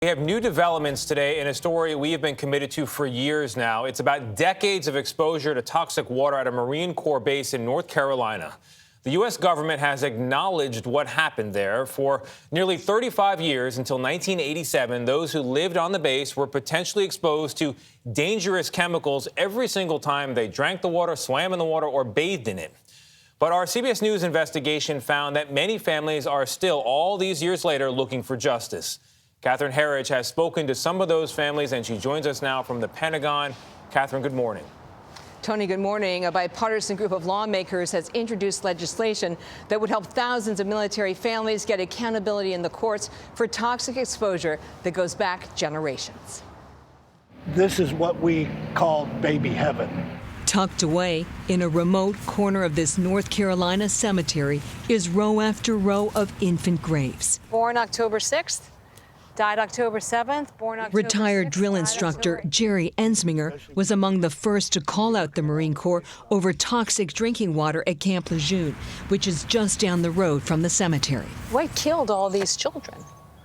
We have new developments today in a story we have been committed to for years now. It's about decades of exposure to toxic water at a Marine Corps base in North Carolina. The U.S. government has acknowledged what happened there. For nearly 35 years, until 1987, those who lived on the base were potentially exposed to dangerous chemicals every single time they drank the water, swam in the water, or bathed in it. But our CBS News investigation found that many families are still, all these years later, looking for justice. Catherine Herridge has spoken to some of those families, and she joins us now from the Pentagon. Catherine, good morning. Tony, good morning. A bipartisan group of lawmakers has introduced legislation that would help thousands of military families get accountability in the courts for toxic exposure that goes back generations. This is what we call baby heaven. Tucked away in a remote corner of this North Carolina cemetery is row after row of infant graves. Born October 6th. Died October 7th, born October Retired 6th, drill instructor Jerry Ensminger was among the first to call out the Marine Corps over toxic drinking water at Camp Lejeune, which is just down the road from the cemetery. What killed all these children?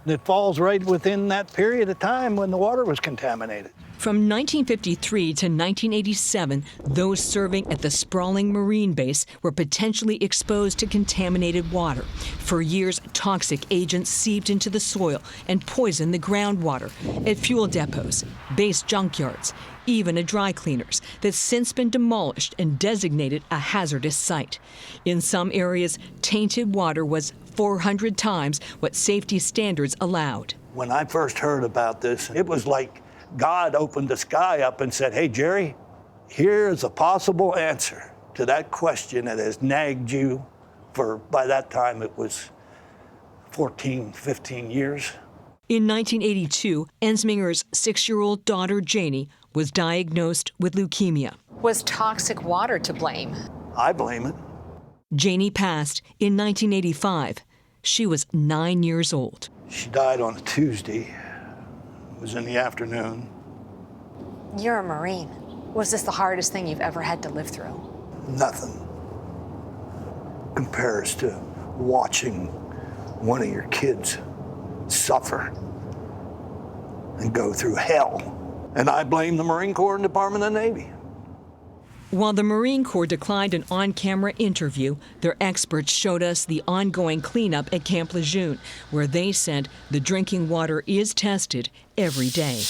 It falls right within that period of time when the water was contaminated. From 1953 to 1987, those serving at the sprawling Marine base were potentially exposed to contaminated water. For years, toxic agents seeped into the soil and poisoned the groundwater at fuel depots, base junkyards, even at dry cleaners that's since been demolished and designated a hazardous site. In some areas, tainted water was 400 times what safety standards allowed. When I first heard about this, it was like God opened the sky up and said, hey, Jerry, here's a possible answer to that question that has nagged you for, by that time, it was 14, 15 years. In 1982, Ensminger's 6-year-old daughter, Janie, was diagnosed with leukemia. Was toxic water to blame? I blame it. Janie passed in 1985. She was 9 years old. She died on a Tuesday. It was in the afternoon. You're a Marine. Was this the hardest thing you've ever had to live through? Nothing compares to watching one of your kids suffer and go through hell. And I blame the Marine Corps and Department of the Navy. While the Marine Corps declined an on-camera interview, their experts showed us the ongoing cleanup at Camp Lejeune, where they said the drinking water is tested every day.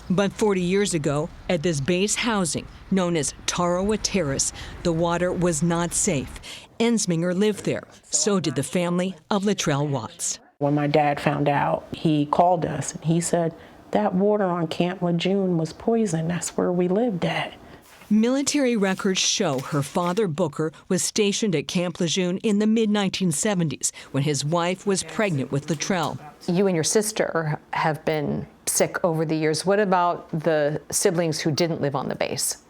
But 40 years ago, at this base housing, known as Tarawa Terrace, the water was not safe. Ensminger lived there. So did the family of Latrell Watts. When my dad found out, he called us and he said, that water on Camp Lejeune was poison. That's where we lived at. Military records show her father, Booker, was stationed at Camp Lejeune in the mid-1970s when his wife was pregnant with Latrell. You and your sister have been sick over the years. What about the siblings who didn't live on the base?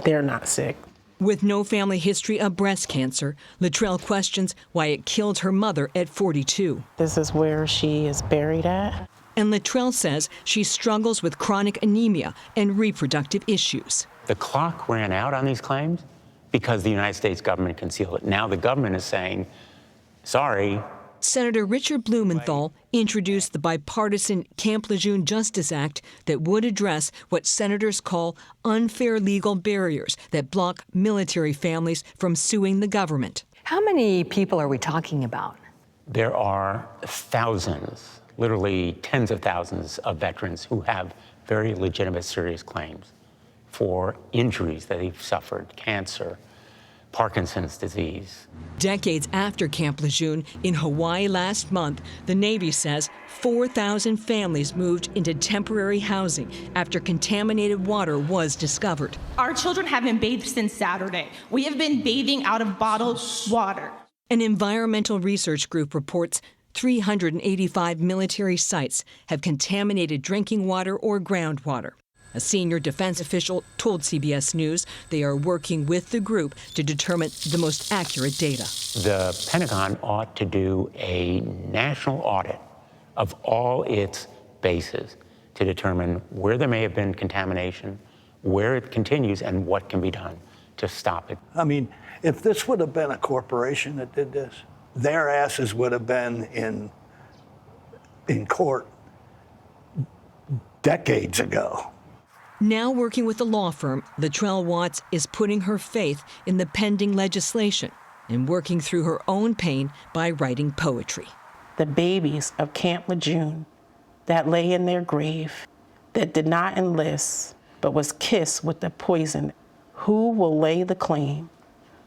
They're not sick. With no family history of breast cancer, Latrell questions why it killed her mother at 42. This is where she is buried at. And Latrell says she struggles with chronic anemia and reproductive issues. The clock ran out on these claims because the United States government concealed it. Now the government is saying, sorry. Senator Richard Blumenthal introduced the bipartisan Camp Lejeune Justice Act that would address what senators call unfair legal barriers that block military families from suing the government. How many people are we talking about? There are thousands, literally tens of thousands of veterans who have very legitimate, serious claims for injuries that they've suffered, cancer, Parkinson's disease. Decades after Camp Lejeune in Hawaii last month, the Navy says 4,000 families moved into temporary housing after contaminated water was discovered. Our children haven't bathed since Saturday. We have been bathing out of bottled water. An environmental research group reports 385 military sites have contaminated drinking water or groundwater. A senior defense official told CBS News they are working with the group to determine the most accurate data. The Pentagon ought to do a national audit of all its bases to determine where there may have been contamination, where it continues, and what can be done to stop it. I mean, if this would have been a corporation that did this, their asses would have been in in court decades ago. Now working with the law firm, Latrell Watts is putting her faith in the pending legislation and working through her own pain by writing poetry. The babies of Camp Lejeune that lay in their grave, that did not enlist, but was kissed with the poison. Who will lay the claim?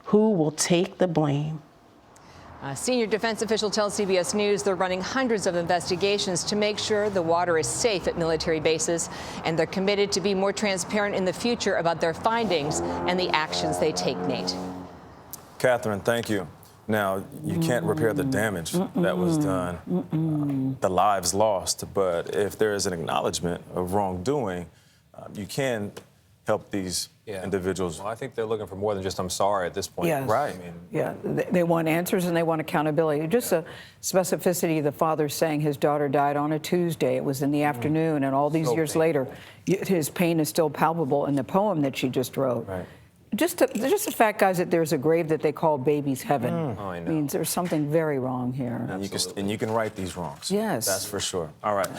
Who will take the blame? A senior defense official tells CBS News they're running hundreds of investigations to make sure the water is safe at military bases, and they're committed to be more transparent in the future about their findings and the actions they take, Nate. Catherine, thank you. Now, you can't repair the damage that was done, the lives lost, but if there is an acknowledgement of wrongdoing, you can help these individuals. Well, I think they're looking for more than just "I'm sorry" at this point. Yes. Right. I mean, Yeah, they want answers and they want accountability. Just a specificity, the father saying his daughter died on a Tuesday. It was in the afternoon, and all these So years painful. later, his pain is still palpable in the poem that she just wrote. Right. Just the fact, guys, that there's a grave that they call baby's heaven Oh, I know. means there's something very wrong here. And you can right these wrongs. Yes. That's for sure. All right.